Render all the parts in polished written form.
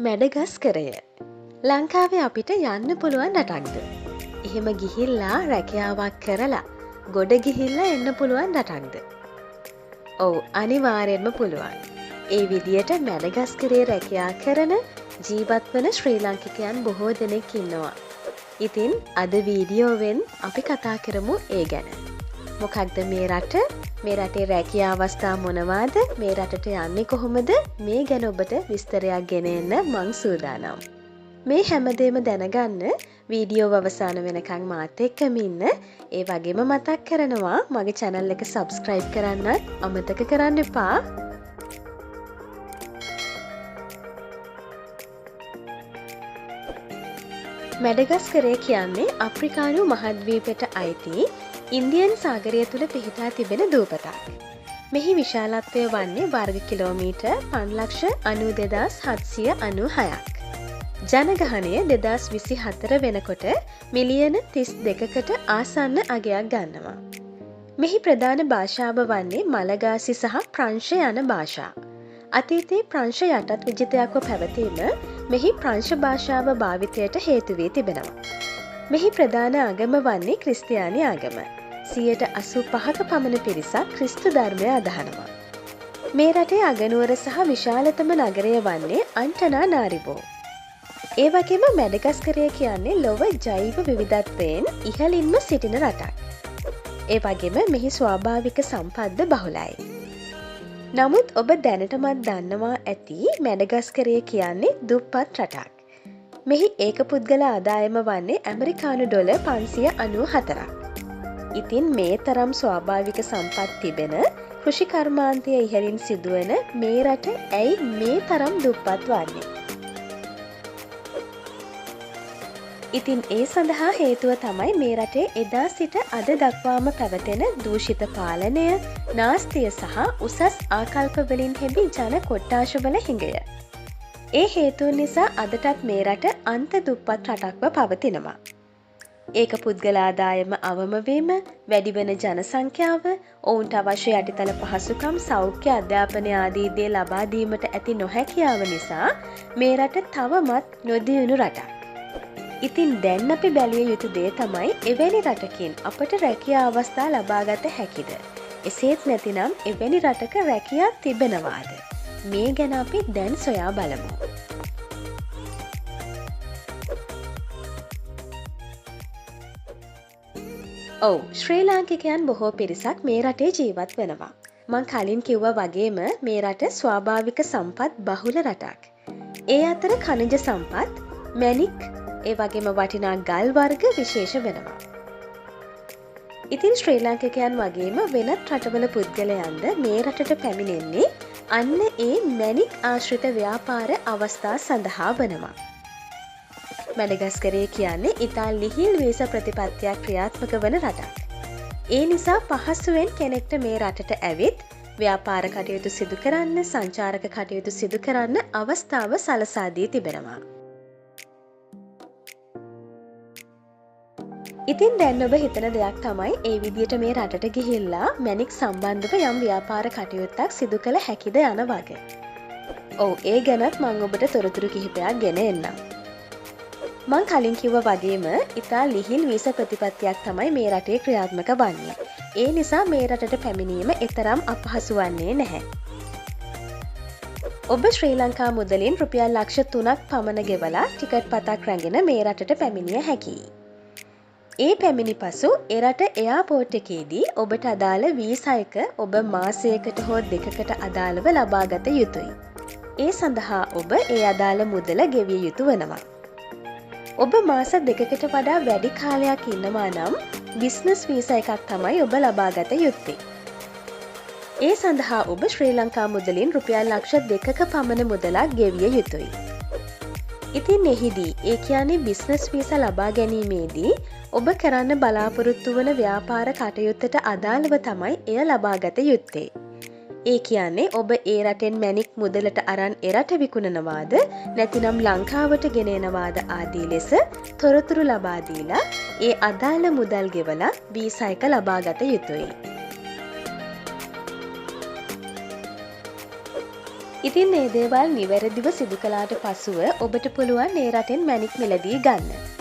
මැඩගස්කරය ලංකාවේ අපිට යන්න පුළුවන් රටක්ද? එහෙම ගිහිල්ලා රැකියාවක් කරලා ගොඩ ගිහිල්ලා එන්න පුළුවන් රටක්ද? ඔව් අනිවාර්යෙන්ම පුළුවන්. ඒ විදියට මැඩගස්කරේ රැකියා කරන ජීවත් වන ශ්‍රී ලාංකිකයන් බොහෝ දෙනෙක් ඉන්නවා. ඉතින් අද වීඩියෝවෙන් අපි කතා කරමු ඒ ගැන. මොකක්ද මේ රට? මේ රටේ රැකියා අවස්ථා මොනවාද? මේ රටට යන්නේ කොහොමද? මේ ගැන ඔබට විස්තරයක් ගෙන එන්න මං සූදානම්. මේ හැමදේම දැනගන්න වීඩියෝව අවසාන වෙනකන් මාත් එක්කම ඉන්න. ඒ වගේම මතක් කරනවා මගේ channel එක subscribe කරන්නත් අමතක කරන්න එපා. මැඩගස්කරය කියන්නේ අප්‍රිකානු මහද්වීපයට අයිති ඉන්දියන් සාගරය තුළ පිහිටා තිබෙන දූපතක්. මෙහි විශාලත්වය වන්නේ වර්ග කිලෝමීටර් 5,92,796ක්. ජනගහනය 2024 වෙනකොට මිලියන 32කට ආසන්න අගයක් ගන්නවා. මෙහි ප්‍රධාන භාෂාව වන්නේ මලගාසි සහ ප්‍රංශ යන භාෂා. අතීතයේ ප්‍රංශ යටත් විජිතයක්ව පැවතීම මෙහි ප්‍රංශ භාෂාව භාවිතයට හේතු වී තිබෙනවා. මෙහි ප්‍රධාන ආගම වන්නේ ක්‍රිස්තියානි ආගම. 85%ක පමණ පිරිසක් ක්‍රිස්තු ධර්මය අදහනවා. මේ රටේ අගනුවර සහ විශාලතම නගරය වන්නේ අන්ටනානාරිබෝ. ඒ වගේම මැඩගස්කරය කියන්නේ ලොව ජෛව විවිධත්වයෙන් ඉහළින්ම සිටින රටක්. ඒ වගේම මෙහි ස්වාභාවික සම්පත්ද බහුලයි. නමුත් ඔබ දැනටමත් දන්නවා ඇති මැඩගස්කරය කියන්නේ දුප්පත් රටක්. මෙහි ඒක පුද්ගල ආදායම වන්නේ ඇමරිකානු ඩොලර් 594ක්. ඉතින් මේ තරම් ස්වාභාවික සම්පත් තිබෙන කෘෂි කර්මාන්තය ඉහළින් සිදුවන මේ රට ඇයි මේ තරම් දුප්පත් වන්නේ? ඉතින් ඒ සඳහා හේතුව තමයි මේ රටේ එදා සිට අද දක්වාම පැවතෙන දූෂිත පාලනය, නාස්තිය සහ උසස් ආකල්පවලින් හෙබි ජන කොට්ටාශවල හිඟය. ඒ හේතුන් නිසා අදටත් මේ රට අන්ත දුප්පත් රටක්ව පවතිනවා. ඒක පුද්ගල ආදායම අවමවීම, වැඩිවන ජනසංඛ්‍යාව, ඔවුන්ට අවශ්‍ය යටිතල පහසුකම්, සෞඛ්‍ය, අධ්‍යාපනය ආදී දේ ලබා දීමට ඇති නොහැකියාව නිසා මේ රට තවමත් නොදියුණු රටක්. ඉතින් දැන් අපි බැලිය යුතු දේ තමයි එවැනි රටකින් අපට රැකියා අවස්ථා ලබාගත හැකිද? එසේත් නැතිනම් එවැනි රටක රැකියා තිබෙනවාද? මේ ගැන අපි දැන් සොයා බලමු. ඔව්, ශ්‍රී ලාංකිකයන් බොහෝ පිරිසක් මේ රටේ ජීවත් වෙනවා. මං කලින් කිව්වා වගේම මේ රට ස්වාභාවික සම්පත් බහුල රටක්. ඒ අතර ඛනිජ සම්පත්, මැණික්, ඒ වගේම වටිනා ගල් වර්ග විශේෂ වෙනවා. ඉතින් ශ්‍රී ලාංකිකයන් වගේම වෙනත් රටවල පුද්ගලයන්ද මේ රටට පැමිණෙන්නේ අන්න ඒ මැණික් ආශ්‍රිත ව්‍යාපාර අවස්ථා සඳහා වනවා. මැඩගස්කරය කියන්නේ ඉතා ලිහිල් වීසා ප්‍රතිපත්තියක් ක්‍රියාත්මක වන රටක්. ඒ නිසා පහසුවෙන් කෙනෙක්ට මේ රටට ඇවිත් ව්‍යාපාර කටයුතු සිදු කරන්න, සංචාරක කටයුතු සිදු කරන්න අවස්ථාව සලසා දී තිබෙනවා. ඉතින් දැන් ඔබ හිතන දෙයක් තමයි ඒ විදියට මේ රටට ගිහිල්ලා මැණික් සම්බන්ධව යම් ව්‍යාපාර කටයුත්තක් සිදු කළ හැකිද යන වගේ. ඔව්, ඒ ගැනත් මම ඔබට තොරතුරු කිහිපයක් ගෙන එන්නම්. මං කලින් කිව්වා වගේම ඉතා ලිහිල් වීසා ප්‍රතිපත්තියක් තමයි මේ රටේ ක්‍රියාත්මක වන්නේ. ඒ නිසා මේ රටට පැමිණීම එතරම් අපහසු වන්නේ නැහැ. ඔබ ශ්‍රී ලංකා මුදලින් රුපියල් ලක්ෂ 3ක් පමණ ගෙවලා ටිකට් පතක් රැගෙන මේ රටට පැමිණිය හැකියි. ඒ පැමිණි පසු එරට එයාපෝට් එකේදී ඔබට අදාළ වීසා එක ඔබ මාසයකට හෝ දෙකකට අදාළව ලබාගත යුතුයි. ඒ සඳහා ඔබ ඒ අදාළ මුදල ගෙවිය යුතු වනවා. ඔබ මාස දෙකකට වඩා වැඩි කාලයක් ඉන්නවා නම් බිස්නස් වීසා එකක් තමයි ඔබ ලබාගත යුත්තේ. ඒ සඳහා ඔබ ශ්‍රී ලංකා මුදලින් රුපියල් ලක්ෂ 2ක පමණ මුදලක් ගෙවිය යුතුයි. ඉතින් එහිදී ඒ කියන්නේ බිස්නස් වීසා ලබා ගැනීමේදී ඔබ කරන්න බලාපොරොත්තු වන ව්‍යාපාර කටයුත්තට අදාළව තමයි එය ලබාගත යුත්තේ. ඒ කියන්නේ ඔබ ඒ රටෙන් මැණික් මුදලට අරන් එරට විකුණනවාද නැතිනම් ලංකාවට ගෙන එනවාද ආදී ලෙස තොරතුරු ලබා දීලා ඒ අදාළ මුදල් ගෙවලා වීසා එක ලබා ගත යුතුයි. ඉතින් මේ දේවල් නිවැරදිව සිදු කළාට පසුව ඔබට පුළුවන් ඒ රටෙන් මැණික් මිලදී ගන්න.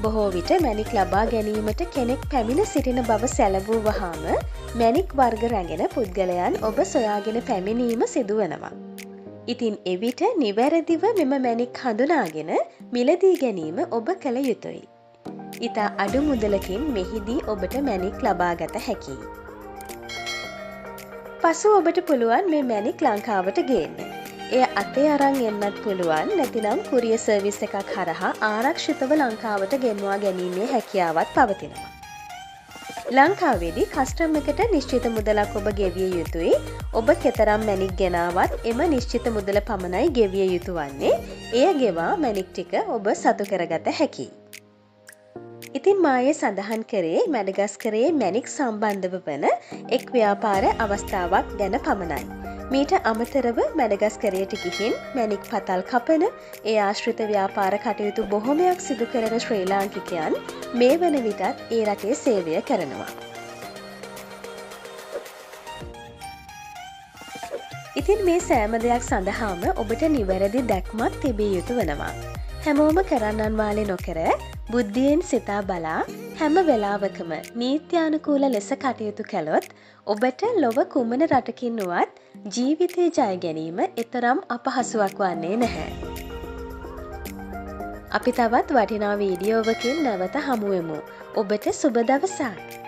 බොහෝ විට මැණික් ලබා ගැනීමට කෙනෙක් පැමිණ සිටින බව සැලවූ වහාම මැණික් වර්ග රැගෙන පුද්ගලයන් ඔබ සොයාගෙන පැමිණීම සිදුවනවා. ඉතින් එවිට නිවැරදිව මෙම මැණික් හඳුනාගෙන මිලදී ගැනීම ඔබ කළ යුතුයි. ඉතා අඩු මුදලකින් මෙහිදී ඔබට මැණික් ලබාගත හැකියි. පසු ඔබට පුළුවන් මේ මැණික් ලංකාවට ගේන්න. එය අතේ අරන් එන්නත් පුළුවන් නැතිනම් කුරිය සර්විස් එකක් හරහා ආරක්ෂිතව ලංකාවට ගෙන්වා ගැනීමේ හැකියාවත් පවතිනවා. ලංකාවේදී කස්ටම් එකට නිශ්චිත මුදලක් ඔබ ගෙවිය යුතුයි. ඔබ කෙතරම් මැණික් ගෙනාවත් එම නිශ්චිත මුදල පමණයි ගෙවිය යුතු වන්නේ. එය ගෙවා මැණික් ටික ඔබ සතු කරගත හැකියි. ඉතින් මායේ සඳහන් කරේ මැඩගස්කරයේ මැණික් සම්බන්ධව වන එක් ව්‍යාපාර අවස්ථාවක් ගැන පමණයි. මීට අමතරව මැඩගස්කරයට ගිහින් මැණික් පතල් කපන ඒ ආශ්‍රිත ව්‍යාපාර කටයුතු බොහොමයක් සිදු කරන ශ්‍රී ලාංකිකයන් මේ වන විටත් ඒ රටේ සේවය කරනවා. ඉතින් මේ සෑම දෙයක් සඳහාම ඔබට නිවැරදි දැක්මක් තිබිය යුතු වනවා. හැමෝම කරන්නන් වාලේ නොකර බුද්ධියෙන් සිතා බලා හැම වෙලාවකම නීත්‍යානුකූල ලෙස කටයුතු කළොත් ඔබට ලොව කුමන රටකින් වුවත් ජීවිතේ ජය ගැනීම එතරම් අපහසුවක් වන්නේ නැහැ. අපි තවත් වටිනා වීඩියෝවකින් නැවත හමුවෙමු. ඔබට සුබ දවසක්.